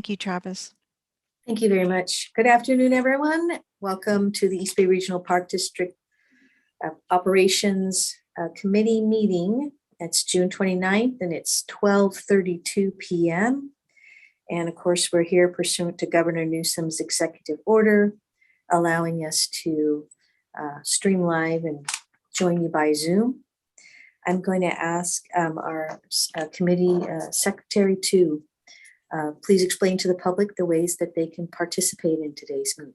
Thank you, Travis. Thank you very much. Good afternoon, everyone. Welcome to the East Bay Regional Park District Operations Committee meeting. It's June 29th and it's 12:32 p.m. And of course, we're here pursuant to Governor Newsom's executive order, allowing us to stream live and join you by Zoom. I'm going to ask our committee secretary to please explain to the public the ways that they can participate in today's meeting.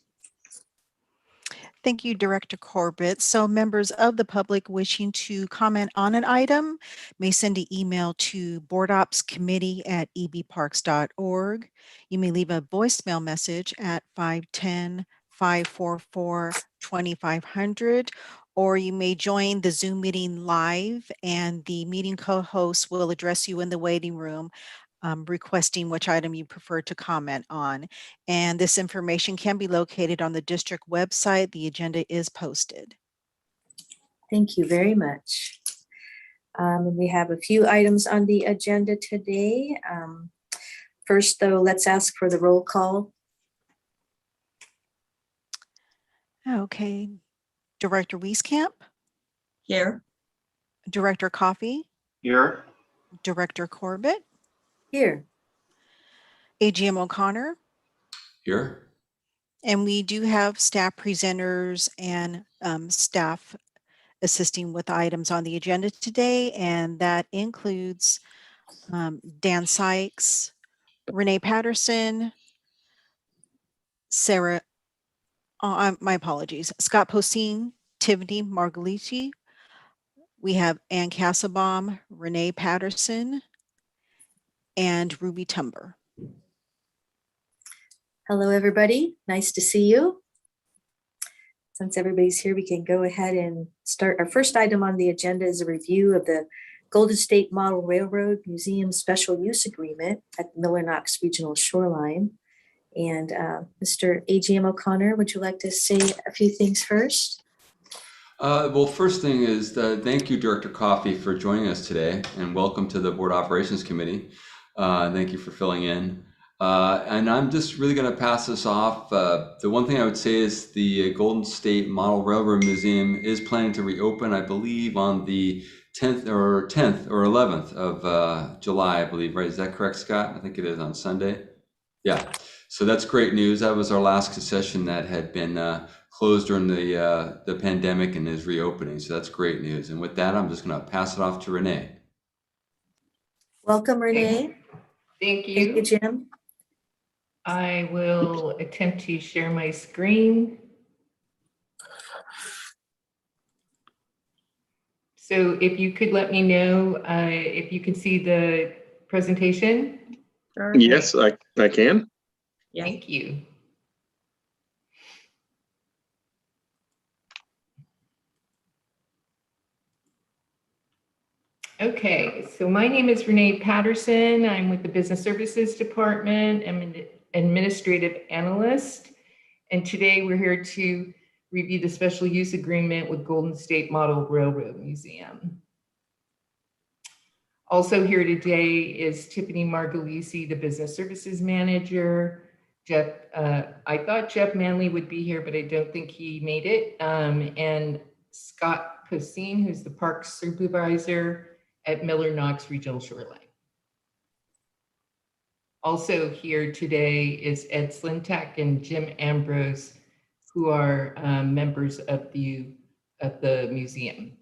Thank you, Director Corbett. So members of the public wishing to comment on an item may send an email to boardopscommittee@ebparks.org. You may leave a voicemail message at 510-544-2500, or you may join the Zoom meeting live and the meeting co-host will address you in the waiting room, requesting which item you prefer to comment on. And this information can be located on the district website. The agenda is posted. Thank you very much. We have a few items on the agenda today. First, though, let's ask for the roll call. Okay. Director Wieskamp? Here. Director Coffey? Here. Director Corbett? Here. AGM O'Connor? Here. And we do have staff presenters and staff assisting with items on the agenda today, and that includes Dan Sykes, Renee Patterson, Sarah, my apologies, Scott Poseen, Tiffany Margolici. We have Ann Castlebaum, Renee Patterson, and Ruby Tumber. Hello, everybody. Nice to see you. Since everybody's here, we can go ahead and start. Our first item on the agenda is a review of the Golden State Model Railroad Museum Special Use Agreement at Miller Knox Regional Shoreline. And Mr. AGM O'Connor, would you like to say a few things first? Well, first thing is thank you, Director Coffey, for joining us today, and welcome to the Board Operations Committee. Thank you for filling in. And I'm just really going to pass this off. The one thing I would say is the Golden State Model Railroad Museum is planning to reopen, I believe, on the 10th or 11th of July, I believe, right? Is that correct, Scott? I think it is on Sunday. Yeah. So that's great news. That was our last concession that had been closed during the pandemic and is reopening. So that's great news. And with that, I'm just going to pass it off to Renee. Welcome, Renee. Thank you. Thank you, Jim. I will attempt to share my screen. So if you could let me know if you can see the presentation. Yes, I can. Thank you. Okay, so my name is Renee Patterson. I'm with the Business Services Department. I'm an administrative analyst. And today we're here to review the special use agreement with Golden State Model Railroad Museum. Also here today is Tiffany Margolici, the Business Services Manager. Jeff, I thought Jeff Manley would be here, but I don't think he made it. And Scott Poseen, who's the Parks Supervisor at Miller Knox Regional Shoreline. Also here today is Ed Slintak and Jim Ambrose, who are members of the museum.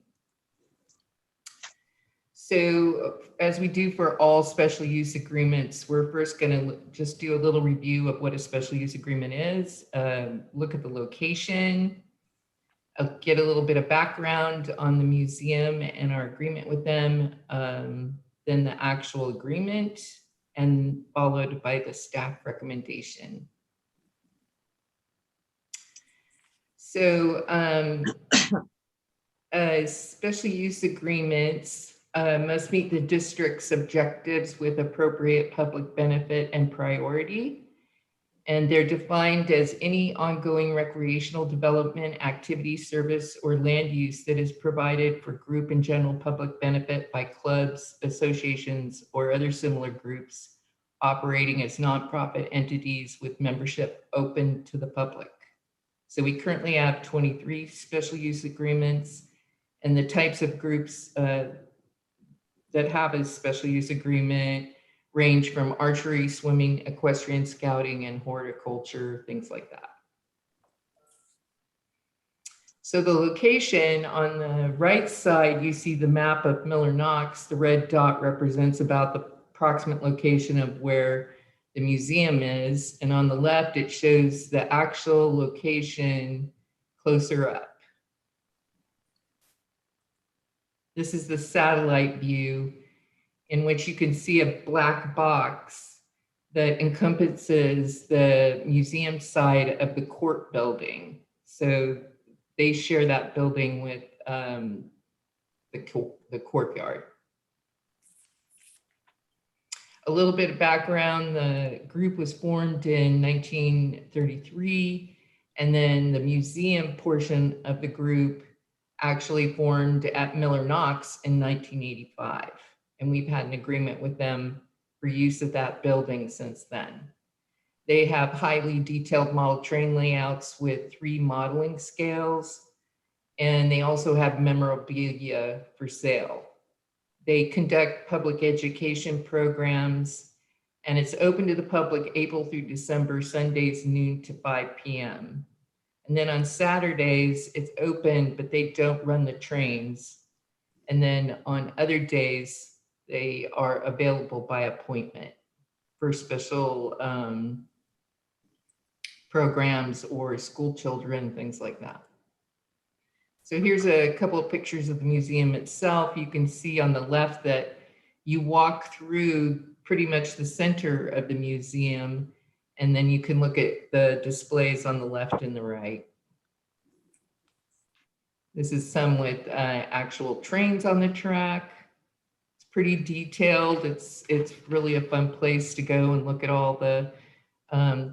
So as we do for all special use agreements, we're first going to just do a little review of what a special use agreement is, look at the location, get a little bit of background on the museum and our agreement with them, then the actual agreement, and followed by the staff recommendation. So special use agreements must meet the district's objectives with appropriate public benefit and priority. And they're defined as any ongoing recreational development, activity, service, or land use that is provided for group and general public benefit by clubs, associations, or other similar groups operating as nonprofit entities with membership open to the public. So we currently have 23 special use agreements, and the types of groups that have a special use agreement range from archery, swimming, equestrian, scouting, and horticulture, things like that. So the location on the right side, you see the map of Miller Knox. The red dot represents about the approximate location of where the museum is. And on the left, it shows the actual location closer up. This is the satellite view in which you can see a black box that encompasses the museum side of the court building. So they share that building with the courtyard. A little bit of background, the group was formed in 1933, and then the museum portion of the group actually formed at Miller Knox in 1985. And we've had an agreement with them for use of that building since then. They have highly detailed model train layouts with 3 modeling scales, and they also have memorabilia for sale. They conduct public education programs, and it's open to the public April through December, Sundays noon to 5 p.m. And then on Saturdays, it's open, but they don't run the trains. And then on other days, they are available by appointment for special programs or school children, things like that. So here's a couple of pictures of the museum itself. You can see on the left that you walk through pretty much the center of the museum, and then you can look at the displays on the left and the right. This is some with actual trains on the track. It's pretty detailed. It's really a fun place to go and look at all the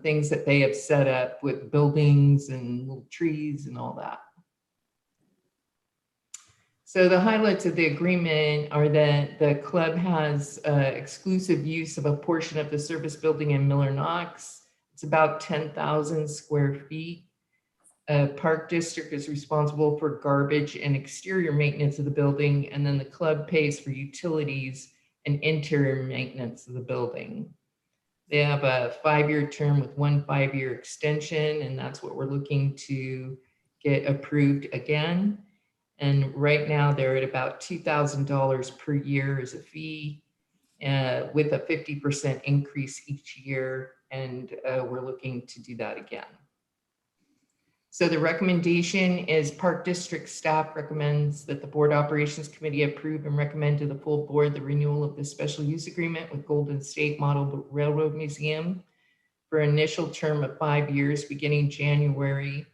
things that they have set up with buildings and little trees and all that. So the highlights of the agreement are that the club has exclusive use of a portion of the service building in Miller Knox. It's about 10,000 square feet. Park District is responsible for garbage and exterior maintenance of the building, and then the club pays for utilities and interior maintenance of the building. They have a 5-year term with 1 5-year extension, and that's what we're looking to get approved again. And right now they're at about $2,000 per year as a fee, with a 50% increase each year. And we're looking to do that again. So the recommendation is Park District staff recommends that the Board Operations Committee approve and recommend to the full board the renewal of the special use agreement with Golden State Model Railroad Museum for an initial term of 5 years beginning January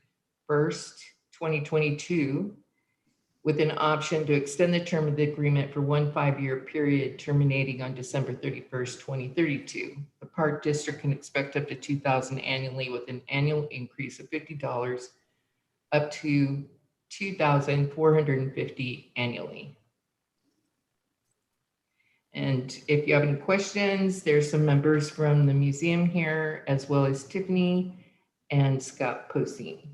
1st, 2022, with an option to extend the term of the agreement for 1 5-year period terminating on December 31st, 2032. The Park District can expect up to $2,000 annually with an annual increase of $50 up to $2,450 annually. And if you have any questions, there's some members from the museum here, as well as Tiffany and Scott Posey.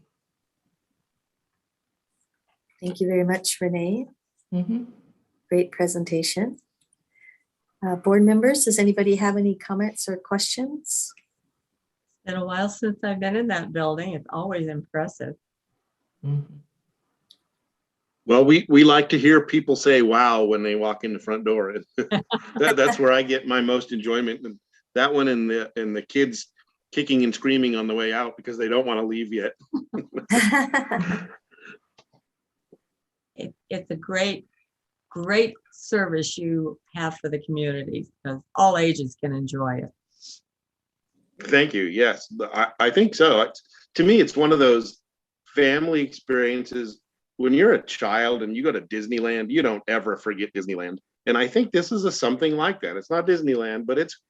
Thank you very much, Renee. Great presentation. Board members, does anybody have any comments or questions? It's been a while since I've been in that building. It's always impressive. Well, we like to hear people say wow when they walk in the front door. That's where I get my most enjoyment. And that one and the kids kicking and screaming on the way out because they don't want to leave yet. It's a great service you have for the community because all ages can enjoy it. Thank you. Yes, I think so. To me, it's one of those family experiences. When you're a child and you go to Disneyland, you don't ever forget Disneyland. And I think this is something like that. It's not Disneyland, but it's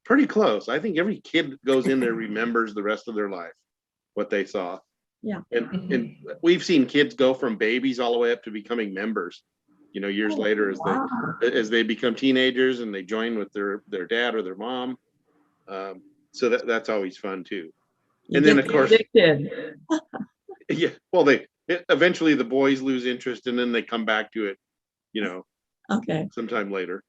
pretty close. I think every kid goes in there remembers the rest of their life, what they saw. Yeah. And we've seen kids go from babies all the way up to becoming members, years later as they become teenagers and they join with their dad or their mom. So that's always fun too. You And then get of course, addicted. yeah, well, eventually the boys lose interest and then they come back to it, Okay. sometime later.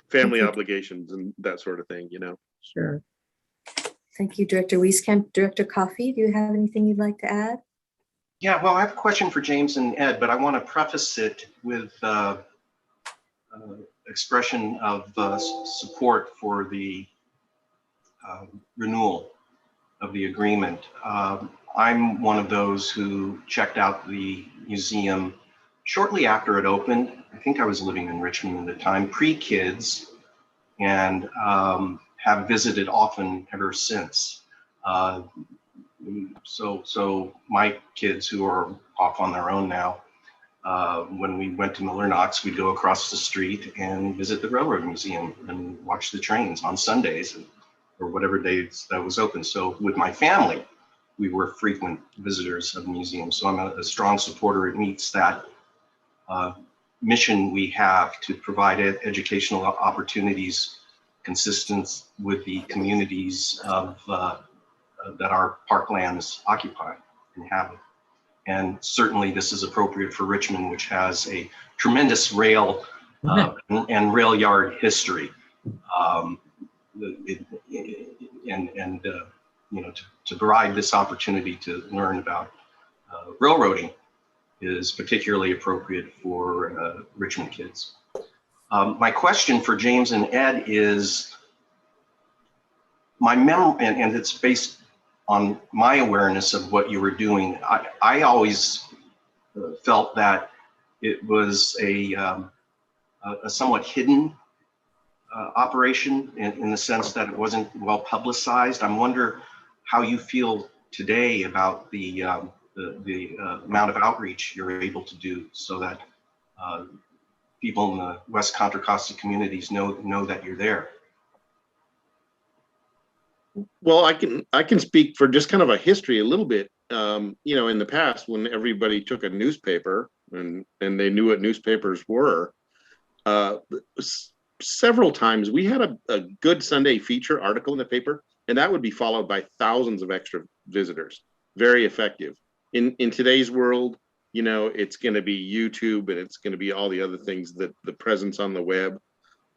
Family obligations and that sort of thing, Sure. Thank you, Director Wieskamp. Director Coffey, do you have anything you'd like to add? Yeah, well, I have a question for James and Ed, but I want to preface it with expression of support for the renewal of the agreement. I'm one of those who checked out the museum shortly after it opened. I think I was living in Richmond at the time, pre-kids, and have visited often ever since. So my kids who are off on their own now, when we went to Miller Knox, we'd go across the street and visit the Railroad Museum and watch the trains on Sundays or whatever days that was open. So with my family, we were frequent visitors of the museum. So I'm a strong supporter. It meets that mission we have to provide educational opportunities consistent with the communities of that our parklands occupy and inhabit. And certainly this is appropriate for Richmond, which has a tremendous rail and rail yard history. To provide this opportunity to learn about railroading is particularly appropriate for Richmond kids. My question for James and Ed is, my memory, and it's based on my awareness of what you were doing. I always felt that it was a somewhat hidden operation in the sense that it wasn't well publicized. I wonder how you feel today about the amount of outreach you're able to do so that people in the West Contra Costa communities know that you're there. Well, I can speak for just kind of a history a little bit. In the past, when everybody took a newspaper and they knew what newspapers were, several times we had a good Sunday feature article in the paper, and that would be followed by thousands of extra visitors. Very effective. In today's world, it's going to be YouTube and it's going to be all the other things, that the presence on the web.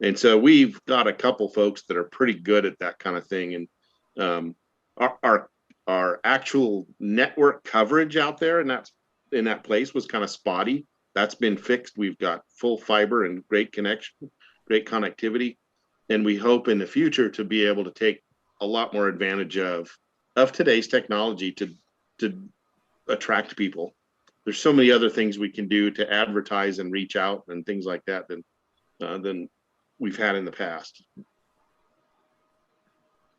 And so we've got a couple folks that are pretty good at that kind of thing. And our actual network coverage out there in that place was kind of spotty. That's been fixed. We've got full fiber and great connection, great connectivity, and we hope in the future to be able to take a lot more advantage of today's technology to attract people. There's so many other things we can do to advertise and reach out and things like that than we've had in the past.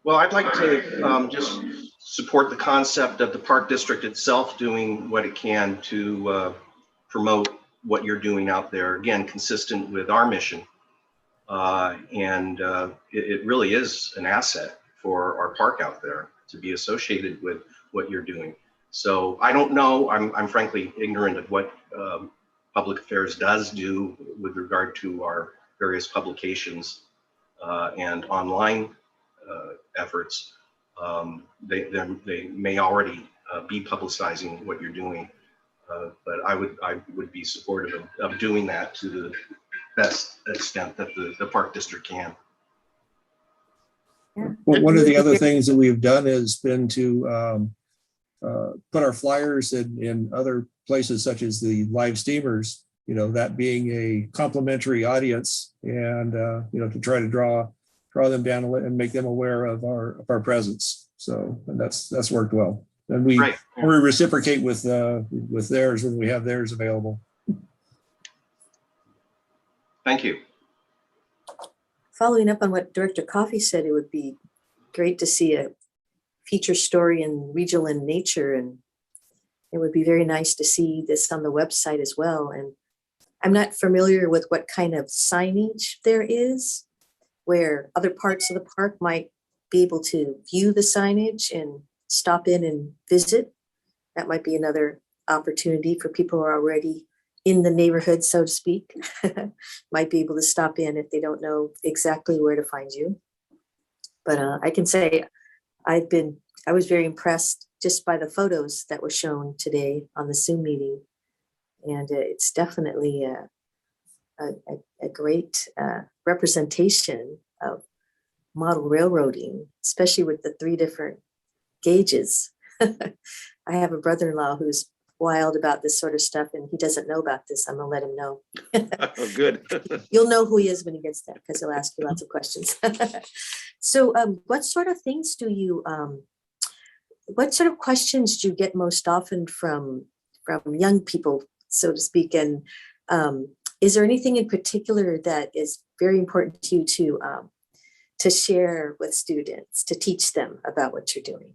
Well, I'd like to just support the concept of the Park District itself doing what it can to promote what you're doing out there, again, consistent with our mission. It really is an asset for our park out there to be associated with what you're doing. So I don't know, I'm frankly ignorant of what public affairs does do with regard to our various publications and online efforts. They may already be publicizing what you're doing, but I would be supportive of doing that to the best extent that the Park District can. Yeah. Well, one of the other things that we've done has been to put our flyers in other places, such as the live steamers, that being a complimentary audience, and to try to draw them down and make them aware of our presence. So that's worked well, and we reciprocate with theirs when we have theirs available. Thank you. Following up on what Director Coffey said, it would be great to see a feature story in regional in nature, and it would be very nice to see this on the website as well. And I'm not familiar with what kind of signage there is, where other parts of the park might be able to view the signage and stop in and visit. That might be another opportunity for people who are already in the neighborhood, so to speak, might be able to stop in if they don't know exactly where to find you. But I can say I was very impressed just by the photos that were shown today on the Zoom meeting. And it's definitely a great representation of model railroading, especially with the 3 different gauges. I have a brother-in-law who's wild about this sort of stuff, and he doesn't know about this. I'm gonna let him know. Oh, good. You'll know who he is when he gets there, because he'll ask you lots of questions. So what sort of things do you, what sort of questions do you get most often from young people, so to speak? And is there anything in particular that is very important to you to share with students, to teach them about what you're doing?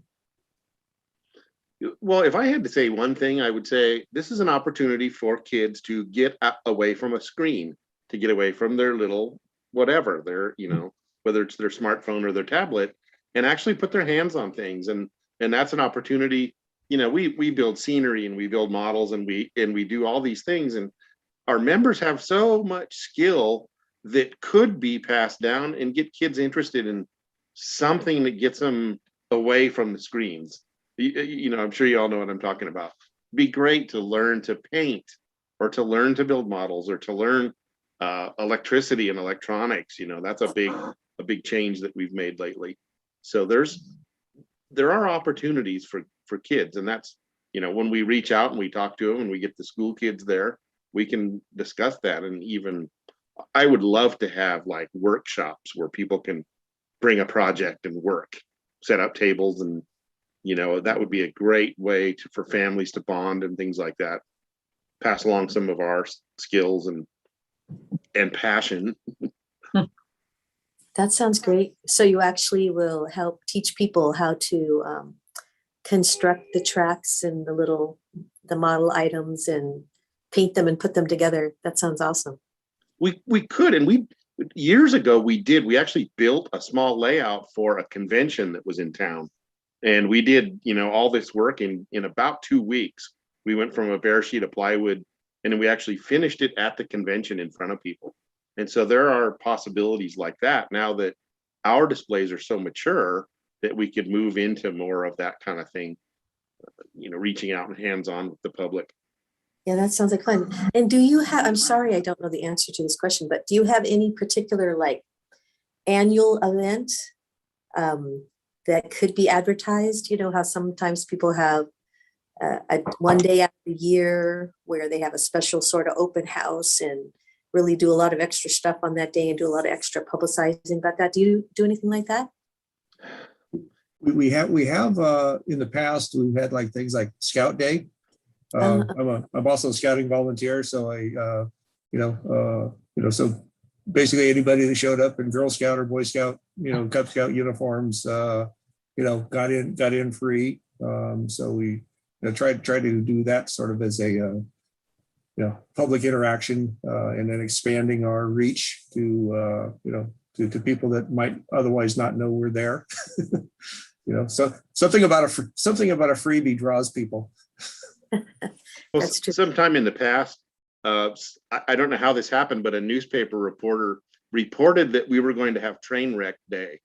Well, if I had to say one thing, I would say this is an opportunity for kids to get away from a screen, to get away from their little whatever, their, whether it's their smartphone or their tablet, and actually put their hands on things. And that's an opportunity. We build scenery and we build models and we do all these things. And our members have so much skill that could be passed down and get kids interested in something that gets them away from the screens. I'm sure you all know what I'm talking about. It'd be great to learn to paint, or to learn to build models, or to learn electricity and electronics. That's a big change that we've made lately. So there are opportunities for kids, and that's, when we reach out and we talk to them and we get the school kids there, we can discuss that. And even I would love to have like workshops where people can bring a project and work, set up tables, and that would be a great way for families to bond and things like that. Pass along some of our skills and passion. That sounds great. So you actually will help teach people how to construct the tracks and the model items and paint them and put them together. That sounds awesome. We could, and years ago we actually built a small layout for a convention that was in town. And we did, all this work in about 2 weeks. We went from a bare sheet of plywood, and then we actually finished it at the convention in front of people. And so there are possibilities like that now that our displays are so mature that we could move into more of that kind of thing, reaching out and hands-on with the public. Yeah, that sounds like fun. And do you have, I'm sorry, I don't know the answer to this question, but do you have any particular annual event that could be advertised? How sometimes people have one day out of the year where they have a special sort of open house and really do a lot of extra stuff on that day and do a lot of extra publicizing about that. Do you do anything like that? We have in the past, we've had things like Scout Day. I'm also a scouting volunteer, so so basically anybody that showed up in Girl Scout or Boy Scout, Cub Scout uniforms, got in free. So we try to do that sort of as a public interaction, and then expanding our reach to people that might otherwise not know we're there. So something about a freebie draws people. Well, sometime in the past, I don't know how this happened, but a newspaper reporter reported that we were going to have train wreck day.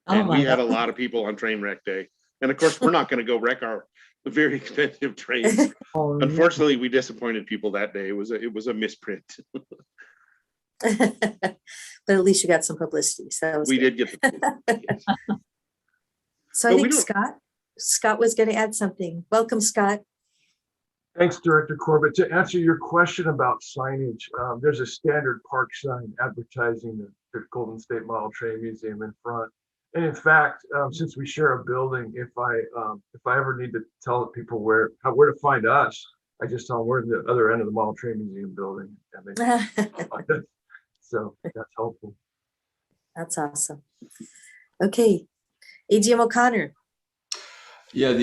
And we had a lot of people on train wreck day. And of course, we're not going to go wreck our very expensive trains. Unfortunately, we disappointed people that day. It was a misprint. But at least you got some publicity. So we did get the publicity. So I think Scott was going to add something. Welcome, Scott. Thanks, Director Corbett. To answer your question about signage, there's a standard park sign advertising the Golden State Model Train Museum in front. And in fact, since we share a building, if I ever need to tell people where to find us, I just tell them we're at the other end of the Model Train Museum building. So that's helpful. That's awesome. Okay, AGM O'Connor. Yeah,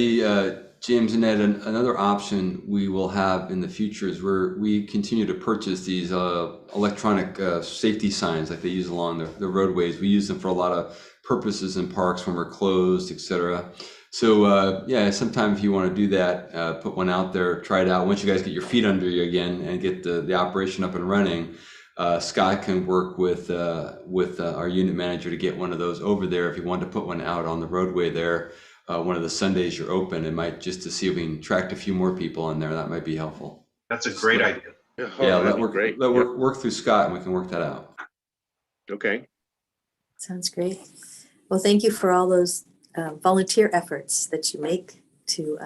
James and Ed, another option we will have in the future is we continue to purchase these electronic safety signs like they use along the roadways. We use them for a lot of purposes in parks when we're closed, etc. So yeah, sometime if you want to do that, put one out there, try it out. Once you guys get your feet under you again and get the operation up and running, Scott can work with our unit manager to get one of those over there. If you want to put one out on the roadway there, one of the Sundays you're open, it might, just to see if we can attract a few more people in there, that might be helpful. That's a great idea. Yeah, that'd be great. Work through Scott and we can work that out. Okay. Sounds great. Well, thank you for all those volunteer efforts that you make to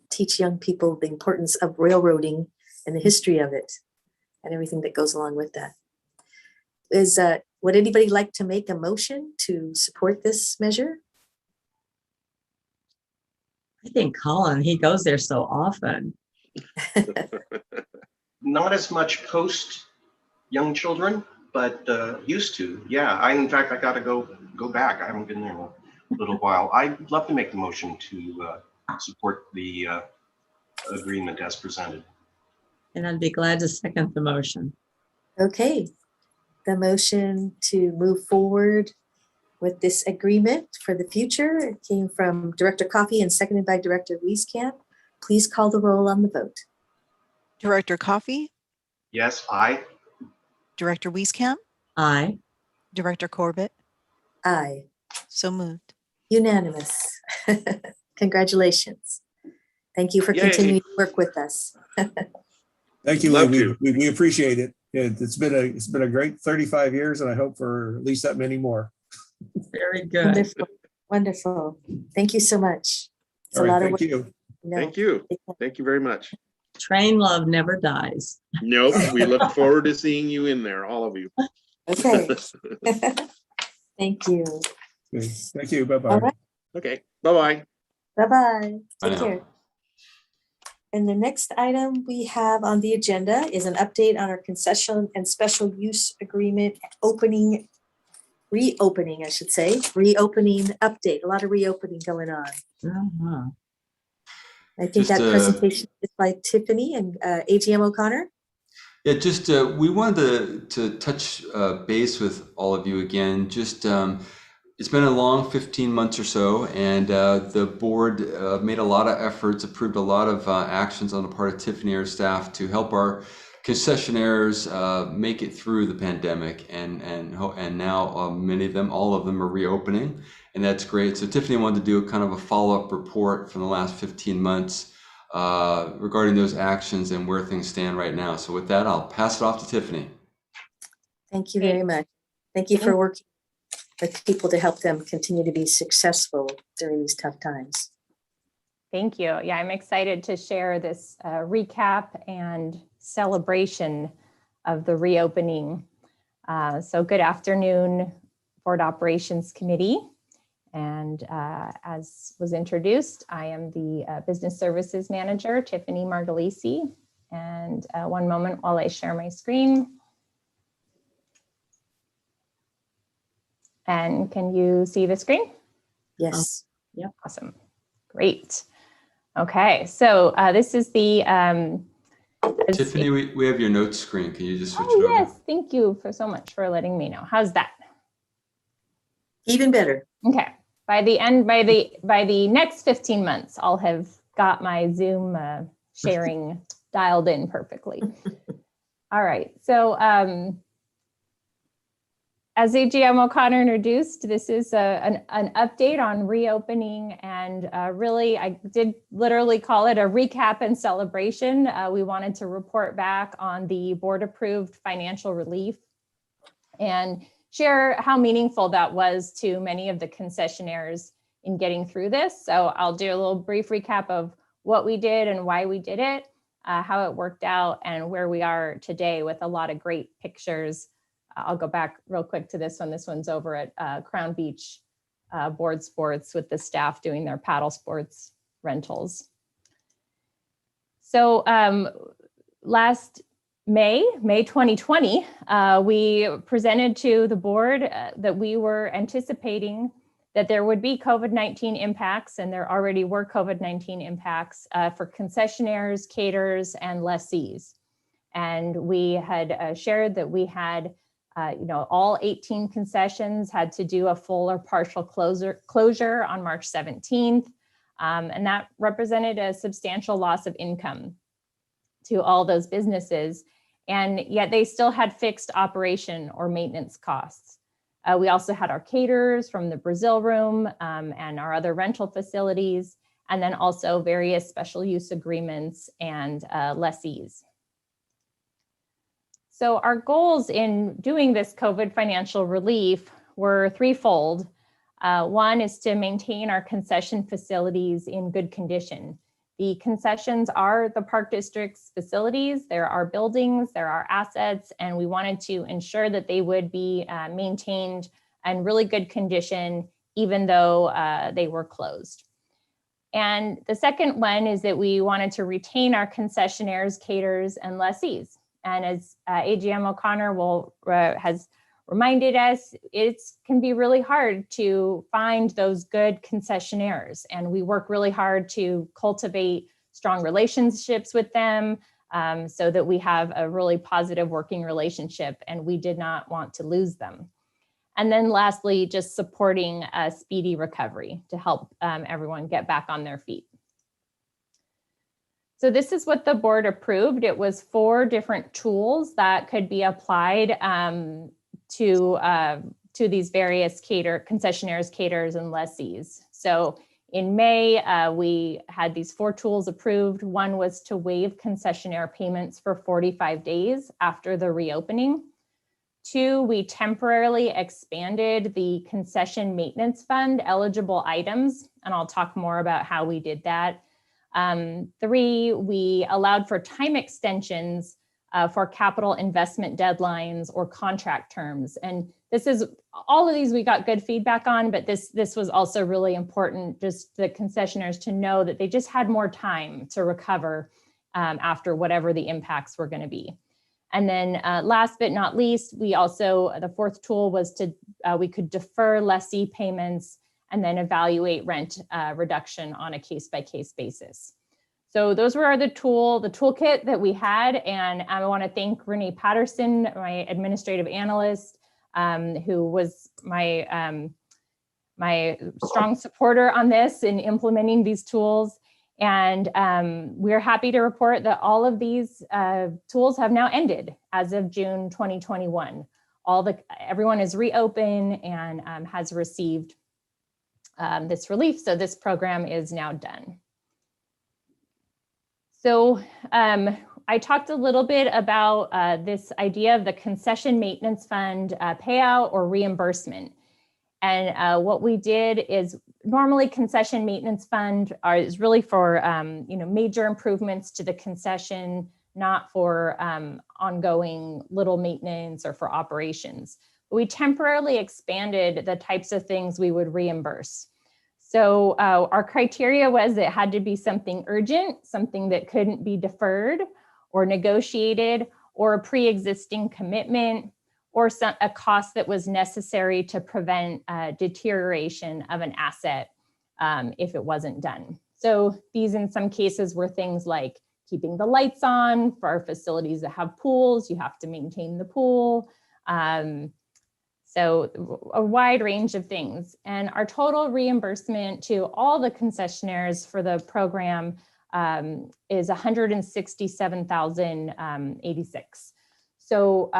teach young people the importance of railroading and the history of it and everything that goes along with that. Would anybody like to make a motion to support this measure? I think Colin, he goes there so often. Not as much post young children, but used to. Yeah, in fact, I got to go back. I haven't been there in a little while. I'd love to make the motion to support the agreement as presented. And I'd be glad to second the motion. Okay, the motion to move forward with this agreement for the future came from Director Coffey and seconded by Director Wieskamp. Please call the roll on the vote. Director Coffey, Yes, aye. Director Wieskamp, Aye. Director Corbett, Aye, so moved. unanimous. Congratulations. Thank you for Yay. continuing to work with us. Thank you. Love Lee. to. We appreciate it. It's been a great 35 years, and I hope for at least that many more. Very good. Wonderful, wonderful. Thank you so much. It's All a right, lot of thank work. you. No. Thank you. Thank you very much. Train love never dies. Nope. We look forward to seeing you in there, all of you. Okay. Thank you. Okay, thank you. Bye-bye. All right. Okay. Bye-bye. Bye-bye. Bye Take now. care. And the next item we have on the agenda is an update on our concession and special use agreement reopening, I should say, reopening update. A lot of reopening going on. Uh-huh. I think Just, that presentation is by Tiffany and AGM O'Connor. Yeah, just we wanted to touch base with all of you again. Just it's been a long 15 months or so, and the board made a lot of efforts, approved a lot of actions on the part of Tiffany and her staff to help our concessionaires make it through the pandemic, and now many of them, all of them, are reopening, and that's great. So Tiffany wanted to do a kind of a follow-up report from the last 15 months regarding those actions and where things stand right now. So with that, I'll pass it off to Tiffany. Thank you very much. Thank you for working with people to help them continue to be successful during these tough times. Thank you. Yeah, I'm excited to share this recap and celebration of the reopening. So good afternoon, Board Operations Committee. And as was introduced, I am the Business Services Manager, Tiffany Margalisi. And one moment while I share my screen. And can you see the screen? Yes. Yep. Awesome. Great. Okay, so this is the Tiffany, we have your notes screen. Can you just switch it oh over? yes, thank you so much for letting me know. How's that? Even better. Okay. By the next 15 months, I'll have got my Zoom sharing dialed in perfectly. All right. So as AGM O'Connor introduced, this is an update on reopening, and really, I did literally call it a recap and celebration. We wanted to report back on the board-approved financial relief and share how meaningful that was to many of the concessionaires in getting through this. So I'll do a little brief recap of what we did and why we did it, how it worked out, and where we are today with a lot of great pictures. I'll go back real quick to this one. This one's over at Crown Beach Board Sports with the staff doing their paddle sports rentals. So last May 2020, we presented to the board that we were anticipating that there would be COVID-19 impacts, and there already were COVID-19 impacts for concessionaires, caterers, and lessees. And we had shared that we had All 18 concessions had to do a full or partial closure on March 17th. And that represented a substantial loss of income to all those businesses. And yet they still had fixed operation or maintenance costs. We also had our caterers from the Brazil room and our other rental facilities, and then also various special use agreements and lessees. So our goals in doing this COVID financial relief were threefold. One is to maintain our concession facilities in good condition. The concessions are the Park District's facilities, they're our buildings, they're our assets, and we wanted to ensure that they would be maintained in really good condition, even though they were closed. And the second one is that we wanted to retain our concessionaires, caterers, and lessees. And as AGM O'Connor has reminded us, it can be really hard to find those good concessionaires. And we work really hard to cultivate strong relationships with them so that we have a really positive working relationship, and we did not want to lose them. And then lastly, just supporting a speedy recovery to help everyone get back on their feet. So this is what the board approved. It was 4 different tools that could be applied to these various concessionaires, caterers, and lessees. So in May, we had these 4 tools approved. One was to waive concessionaire payments for 45 days after the reopening. 2, we temporarily expanded the concession maintenance fund eligible items, and I'll talk more about how we did that. 3, we allowed for time extensions for capital investment deadlines or contract terms. And this is, all of these we got good feedback on, but this was also really important, just the concessionaires to know that they just had more time to recover after whatever the impacts were going to be. And then last but not least, we also, the 4th tool was to, we could defer lessee payments and then evaluate rent reduction on a case-by-case basis. So those were the toolkit that we had. And I want to thank Renee Patterson, my administrative analyst, who was my, my strong supporter on this in implementing these tools. And we're happy to report that all of these tools have now ended as of June 2021. Everyone is reopened and has received this relief. So this program is now done. So I talked a little bit about this idea of the concession maintenance fund payout or reimbursement. And what we did is normally concession maintenance fund is really for major improvements to the concession, not for ongoing little maintenance or for operations. We temporarily expanded the types of things we would reimburse. So our criteria was it had to be something urgent, something that couldn't be deferred or negotiated, or a pre-existing commitment, or a cost that was necessary to prevent deterioration of an asset if it wasn't done. So these in some cases were things like keeping the lights on. For our facilities that have pools, you have to maintain the pool. So a wide range of things. And our total reimbursement to all the concessionaires for the program is $167,086. So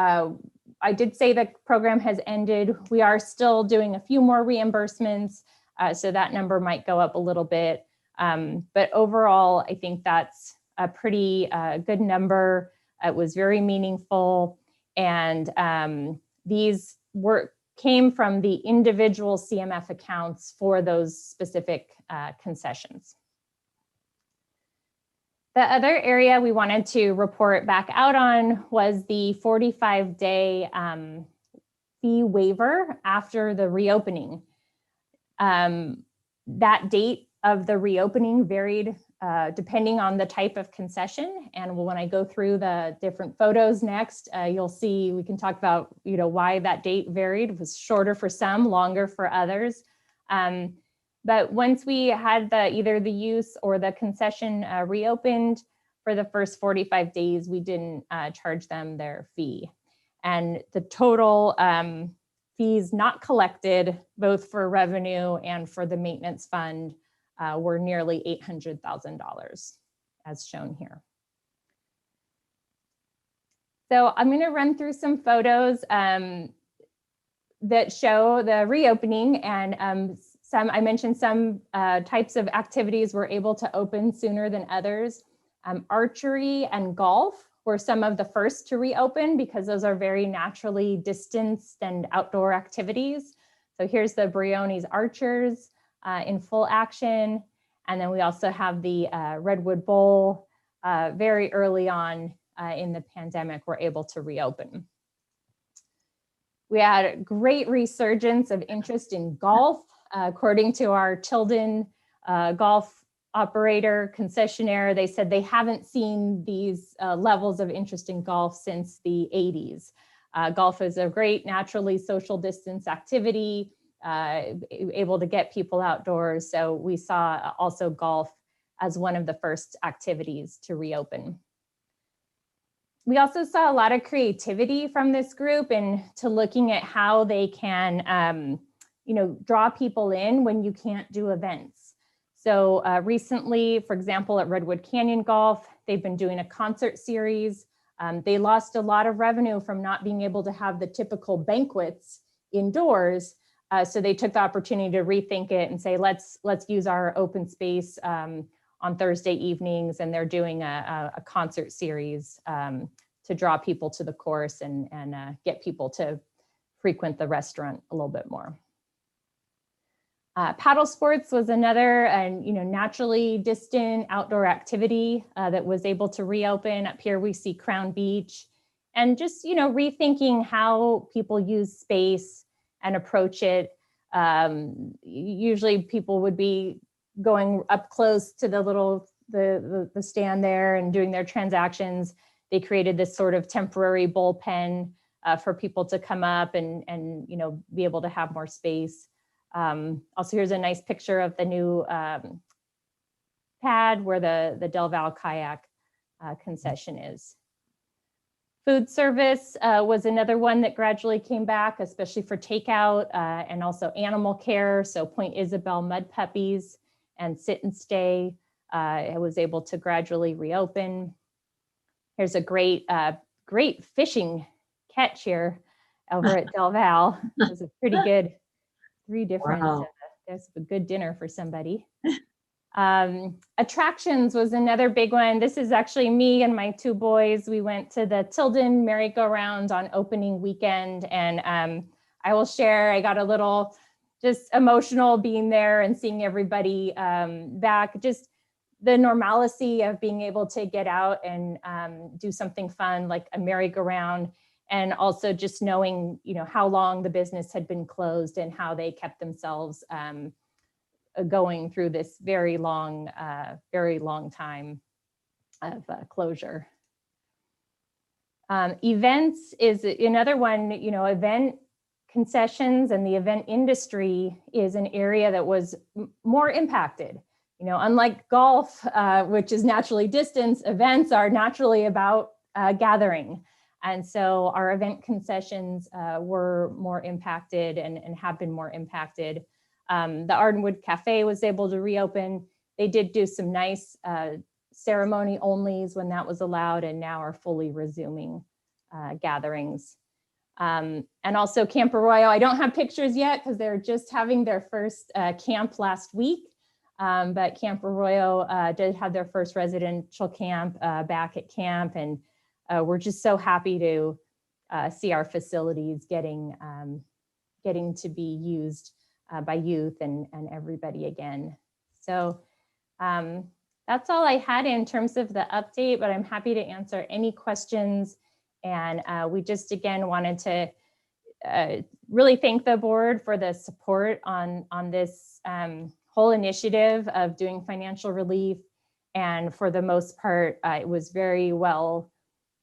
I did say the program has ended. We are still doing a few more reimbursements, so that number might go up a little bit. But overall, I think that's a pretty good number. It was very meaningful. And these came from the individual CMF accounts for those specific concessions. The other area we wanted to report back out on was the 45-day fee waiver after the reopening. That date of the reopening varied depending on the type of concession. And when I go through the different photos next, you'll see, we can talk about why that date varied. It was shorter for some, longer for others. But once we had either the use or the concession reopened for the first 45 days, we didn't charge them their fee. And the total fees not collected, both for revenue and for the maintenance fund, were nearly $800,000, as shown here. So I'm going to run through some photos that show the reopening, and I mentioned some types of activities were able to open sooner than others. Archery and golf were some of the first to reopen because those are very naturally distanced and outdoor activities. So here's the Briones Archers in full action. And then we also have the Redwood Bowl very early on in the pandemic were able to reopen. We had a great resurgence of interest in golf. According to our Tilden golf operator, concessionaire, they said they haven't seen these levels of interest in golf since the 80s. Golf is a great naturally social distance activity, able to get people outdoors. So we saw also golf as one of the first activities to reopen. We also saw a lot of creativity from this group into looking at how they can draw people in when you can't do events. So recently, for example, at Redwood Canyon Golf, they've been doing a concert series. They lost a lot of revenue from not being able to have the typical banquets indoors. So they took the opportunity to rethink it and say, let's use our open space on Thursday evenings, and they're doing a concert series to draw people to the course and get people to frequent the restaurant a little bit more. Paddle sports was another naturally distant outdoor activity that was able to reopen. Up here we see Crown Beach, and just rethinking how people use space and approach it. Usually people would be going up close to the stand there and doing their transactions. They created this sort of temporary bullpen for people to come up and be able to have more space. Also, here's a nice picture of the new pad where the Del Val kayak concession is. Food service was another one that gradually came back, especially for takeout, and also animal care. So Point Isabel mud puppies and Sit and Stay was able to gradually reopen. Here's a great fishing catch here over at Del Val. It was a pretty good 3 different, Wow. That's a good dinner for somebody. Attractions was another big one. This is actually me and my 2 boys. We went to the Tilden merry-go-round on opening weekend, and I will share, I got a little just emotional being there and seeing everybody back. Just the normalcy of being able to get out and do something fun like a merry-go-round, and also just knowing, how long the business had been closed and how they kept themselves going through this very long time of closure. Events is another one. Event concessions and the event industry is an area that was more impacted. Unlike golf, which is naturally distanced, events are naturally about gathering. And so our event concessions were more impacted and have been more impacted. The Ardenwood Cafe was able to reopen. They did do some nice ceremony onlys when that was allowed, and now are fully resuming gatherings. And also Camp Arroyo, I don't have pictures yet because they're just having their first camp last week. But Camp Arroyo did have their first residential camp back at camp, and we're just so happy to see our facilities getting to be used by youth and everybody again. So that's all I had in terms of the update, but I'm happy to answer any questions. And we just again wanted to really thank the board for the support on this whole initiative of doing financial relief. And for the most part, it was very well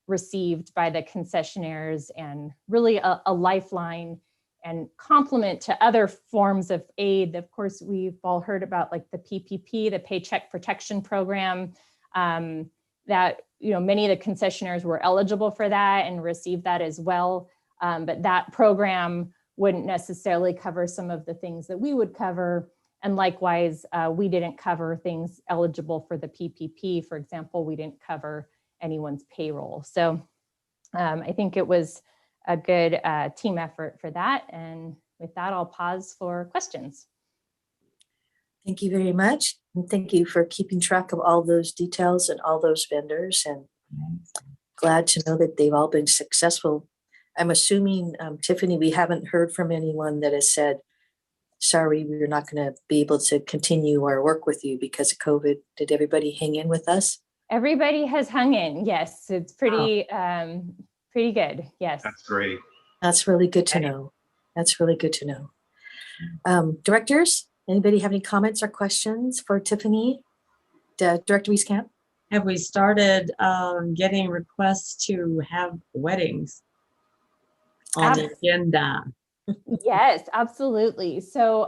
received by the concessionaires, and really a lifeline and complement to other forms of aid. Of course, we've all heard about like the PPP, the Paycheck Protection Program, that many of the concessionaires were eligible for that and received that as well. But that program wouldn't necessarily cover some of the things that we would cover. And likewise, we didn't cover things eligible for the PPP. For example, we didn't cover anyone's payroll. So I think it was a good team effort for that. And with that, I'll pause for questions. Thank you very much. And thank you for keeping track of all those details and all those vendors, and glad to know that they've all been successful. I'm assuming, Tiffany, we haven't heard from anyone that has said, sorry, we're not going to be able to continue our work with you because of COVID. Did everybody hang in with us? Everybody has hung in. Yes, it's pretty, pretty good. Yes. That's great. That's really good to know. That's really good to know. Directors, anybody have any comments or questions for Tiffany? Director Wieskamp? Have we started getting requests to have weddings on the agenda? Yes, absolutely. So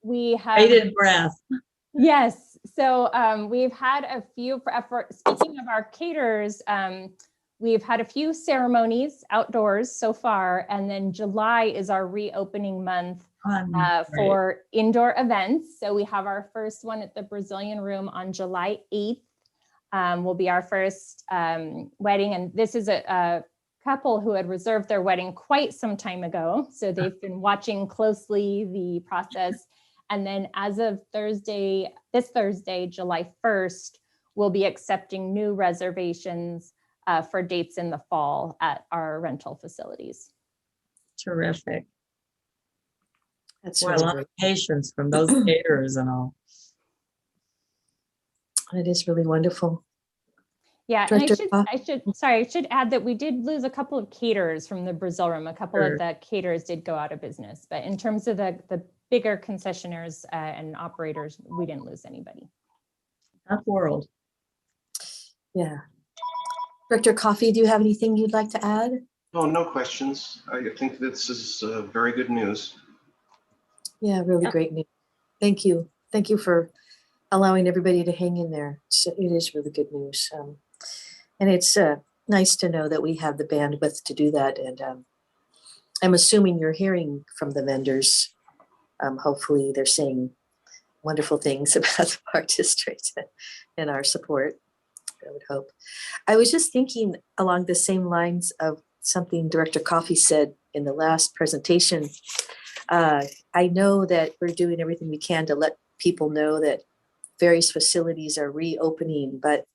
we have Bated breath. Yes. So we've had a few, speaking of our caterers, we've had a few ceremonies outdoors so far. And then July is our reopening month for indoor events. So we have our first one at the Brazilian Room on July 8th. Will be our first wedding. And this is a couple who had reserved their wedding quite some time ago. So they've been watching closely the process. And then as of this Thursday, July 1st, we'll be accepting new reservations for dates in the fall at our rental facilities. Terrific. That's Well, a lot of patience from those caterers and all. It is really wonderful. Yeah, and I should add that we did lose a couple of caterers from the Brazil Room. A couple of the caterers did go out of business, but in terms of the bigger concessionaires and operators, we didn't lose anybody. Tough world. Yeah. Director Coffey, do you have anything you'd like to add? Oh, no questions. I think this is very good news. Yeah, really great news. Thank you. Thank you for allowing everybody to hang in there. So it is really good news. And it's nice to know that we have the bandwidth to do that. And I'm assuming you're hearing from the vendors. Hopefully they're saying wonderful things about the Park District and our support, I would hope. I was just thinking along the same lines of something Director Coffey said in the last presentation. I know that we're doing everything we can to let people know that various facilities are reopening, but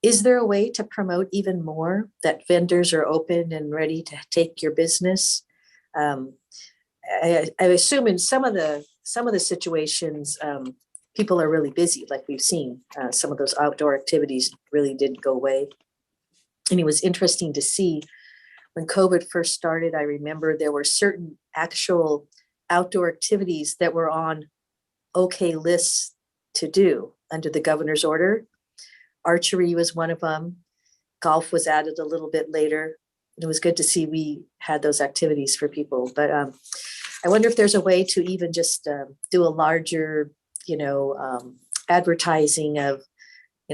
is there a way to promote even more that vendors are open and ready to take your business? I assume in some of the situations, people are really busy, like we've seen. Some of those outdoor activities really did go away. And it was interesting to see when COVID first started. I remember there were certain actual outdoor activities that were on okay lists to do under the governor's order. Archery was one of them. Golf was added a little bit later. It was good to see we had those activities for people. But I wonder if there's a way to even just do a larger, advertising of,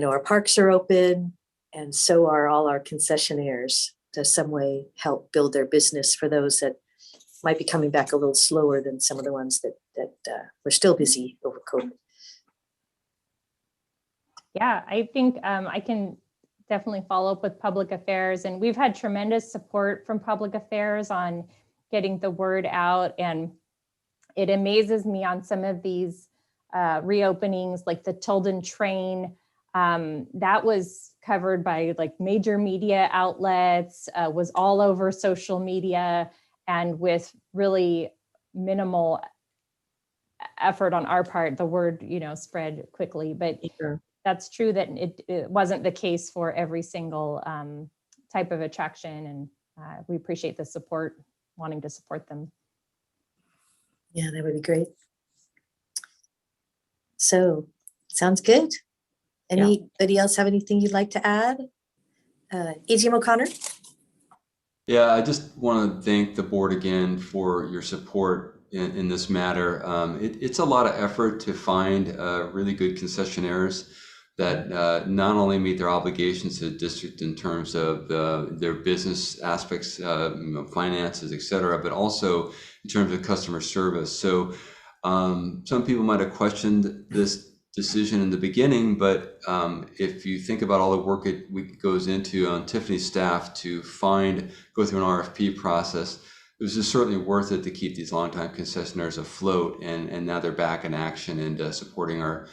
our parks are open and so are all our concessionaires, to some way help build their business for those that might be coming back a little slower than some of the ones that were still busy over COVID. Yeah, I think I can definitely follow up with public affairs, and we've had tremendous support from public affairs on getting the word out. And it amazes me on some of these reopenings, like the Tilden train, that was covered by like major media outlets, was all over social media, and with really minimal effort on our part, the word, spread quickly. But that's true that it wasn't the case for every single type of attraction. And we appreciate the support, wanting to support them. Yeah, that would be great. So, sounds good. Anybody else have anything you'd like to add? AGM O'Connor? Yeah, I just want to thank the board again for your support in this matter. It's a lot of effort to find really good concessionaires that not only meet their obligations to the district in terms of their business aspects, finances, et cetera, but also in terms of customer service. So some people might have questioned this decision in the beginning, but if you think about all the work it goes into on Tiffany's staff to go through an RFP process, it was just certainly worth it to keep these longtime concessionaires afloat, and now they're back in action and supporting our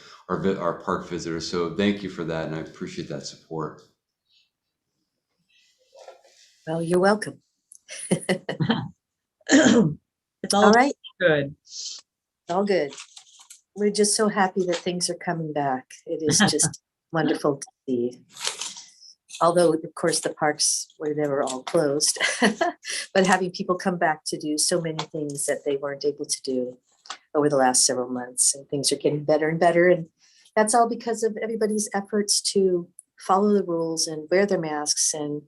park visitors. So thank you for that, and I appreciate that support. Well, you're welcome. It's all right. good. All good. We're just so happy that things are coming back. It is just wonderful to see. Although, of course, the parks were never all closed, but having people come back to do so many things that they weren't able to do over the last several months, and things are getting better and better. And that's all because of everybody's efforts to follow the rules and wear their masks and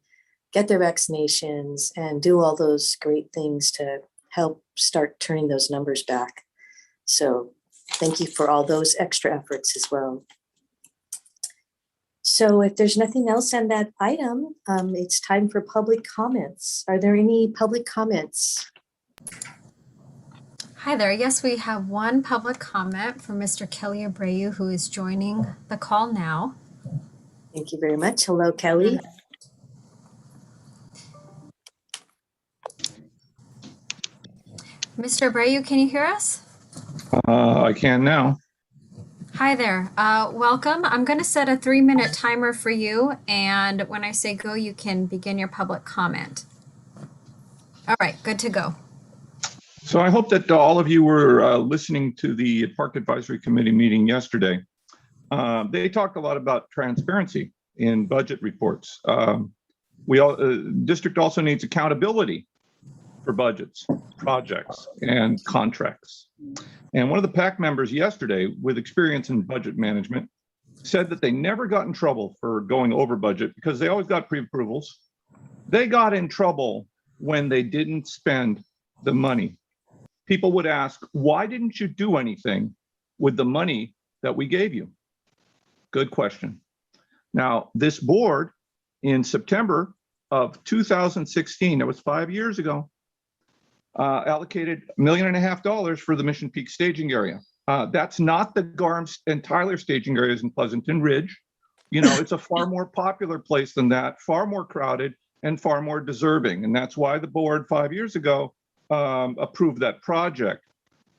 get their vaccinations and do all those great things to help start turning those numbers back. So thank you for all those extra efforts as well. So if there's nothing else on that item, it's time for public comments. Are there any public comments? Hi there. Yes, we have one public comment from Mr. Kelly Arroyo, who is joining the call now. Thank you very much. Hello, Kelly. Mr. Arroyo, can you hear us? I can now. Hi there. Welcome. I'm going to set a 3-minute timer for you. And when I say go, you can begin your public comment. All right, good to go. So I hope that all of you were listening to the Park Advisory Committee meeting yesterday. They talked a lot about transparency in budget reports. District also needs accountability for budgets, projects, and contracts. And one of the PAC members yesterday with experience in budget management said that they never got in trouble for going over budget because they always got pre-approvals. They got in trouble when they didn't spend the money. People would ask, why didn't you do anything with the money that we gave you? Good question. Now, this board in September of 2016, that was 5 years ago, allocated $1.5 million for the Mission Peak staging area. That's not the Garms and Tyler staging areas in Pleasanton Ridge. You know, it's a far more popular place than that, far more crowded and far more deserving. And that's why the board 5 years ago approved that project.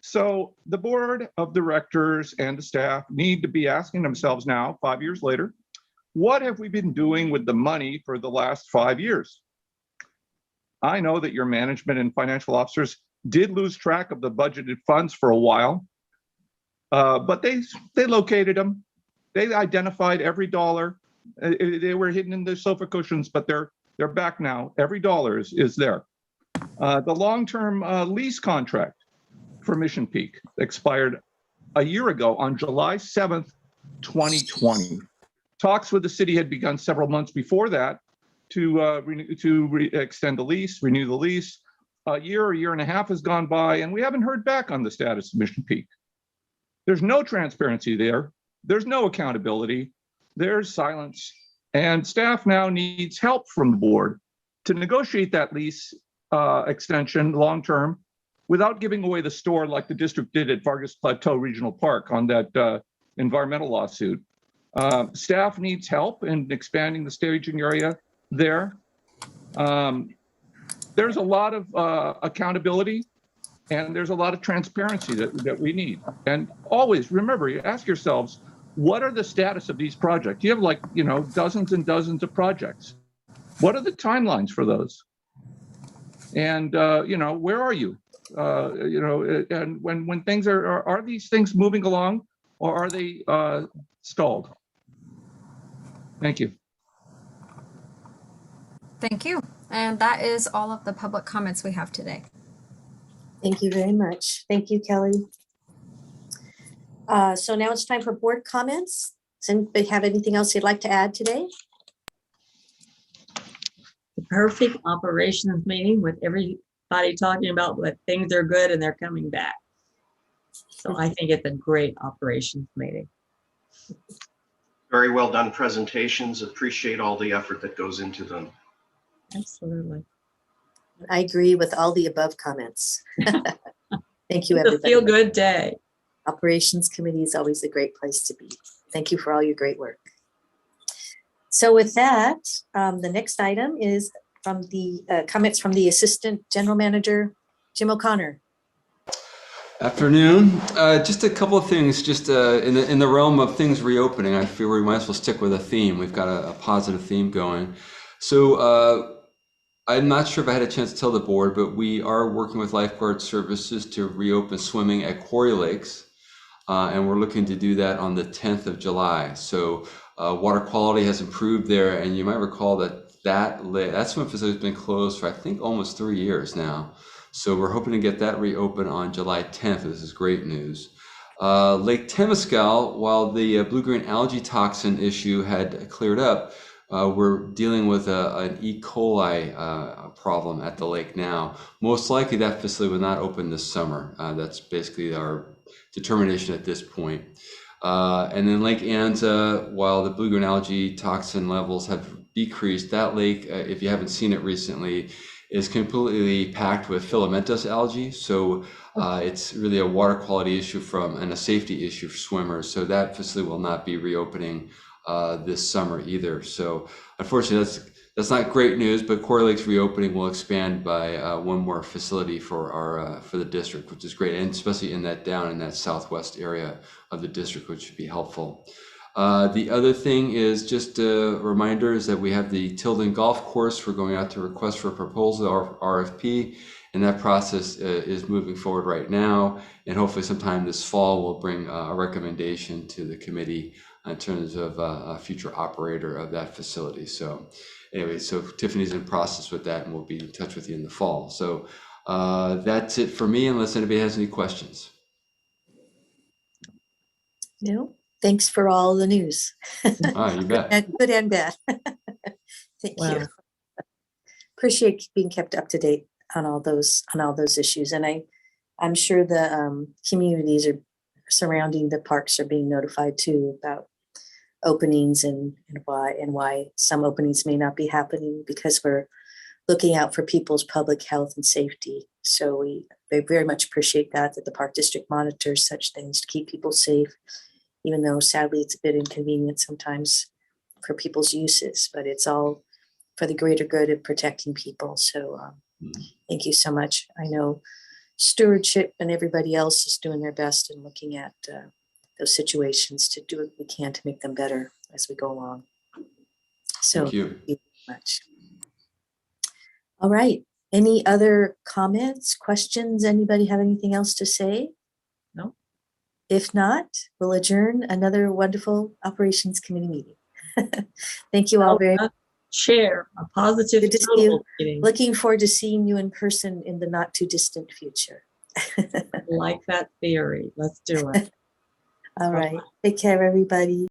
So the board of directors and the staff need to be asking themselves now, 5 years later, what have we been doing with the money for the last 5 years? I know that your management and financial officers did lose track of the budgeted funds for a while, but they located them. They identified every dollar. They were hidden in the sofa cushions, but they're back now. Every dollar is there. The long-term lease contract for Mission Peak expired a year ago on July 7th, 2020. Talks with the city had begun several months before that to extend the lease, renew the lease. A year and a half has gone by, and we haven't heard back on the status of Mission Peak. There's no transparency there. There's no accountability. There's silence. And staff now needs help from the board to negotiate that lease extension long-term without giving away the store like the district did at Vargas Plateau Regional Park on that environmental lawsuit. Staff needs help in expanding the staging area there. There's a lot of accountability and there's a lot of transparency that we need. And always remember, you ask yourselves, what are the status of these projects? You have dozens and dozens of projects. What are the timelines for those? And where are you? And when things are these things moving along or are they stalled? Thank you. Thank you. And that is all of the public comments we have today. Thank you very much. Thank you, Kelly. So now it's time for board comments. Does anybody have anything else you'd like to add today? The perfect operations meeting with everybody talking about what things are good and they're coming back. So I think it's a great operations meeting. Very well done presentations. Appreciate all the effort that goes into them. Absolutely. I agree with all the above comments. Thank you, It's a everybody. feel-good day. Operations Committee is always a great place to be. Thank you for all your great work. So with that, the next item is from the comments from the Assistant General Manager, Jim O'Connor. Afternoon. Just a couple of things, just in the realm of things reopening. I feel we might as well stick with a theme. We've got a positive theme going. So I'm not sure if I had a chance to tell the board, but we are working with lifeguard services to reopen swimming at Quarry Lakes. And we're looking to do that on the 10th of July. So water quality has improved there. And you might recall that swim facility has been closed for, I think, almost 3 years now. So we're hoping to get that reopened on July 10th. This is great news. Lake Temescal, while the blue-green algae toxin issue had cleared up, we're dealing with an E. coli problem at the lake now. Most likely that facility will not open this summer. That's basically our determination at this point. And then Lake Anza, while the blue-green algae toxin levels have decreased, that lake, if you haven't seen it recently, is completely packed with filamentous algae. So it's really a water quality issue and a safety issue for swimmers. So that facility will not be reopening this summer either. So unfortunately, that's not great news, but Quarry Lakes reopening will expand by one more facility for the district, which is great, and especially in that southwest area of the district, which should be helpful. The other thing is just a reminder is that we have the Tilden Golf Course. We're going out to request for proposal, or RFP, and that process is moving forward right now. And hopefully sometime this fall, we'll bring a recommendation to the committee in terms of a future operator of that facility. So anyway, so Tiffany's in process with that, and we'll be in touch with you in the fall. So that's it for me, unless anybody has any questions. No, thanks for all the news. You bet. Good and bad. Thank you. Appreciate being kept up to date on all those issues, and I'm sure the communities are surrounding the parks are being notified too about openings and why some openings may not be happening, because we're looking out for people's public health and safety. So we very much appreciate that the park district monitors such things to keep people safe, even though sadly it's a bit inconvenient sometimes for people's uses, but it's all for the greater good of protecting people. So thank you so much. I know stewardship and everybody else is doing their best in looking at those situations to do what we can to make them better as we go along. So thank you very much. All right. Any other comments, questions? Anybody have anything else to say? No. If not, we'll adjourn another wonderful Operations Committee meeting. Thank you all very much. Share a positive Good to see total you. meeting. Looking forward to seeing you in person in the not too distant future. Like that theory. Let's do it. All right. Take care, everybody.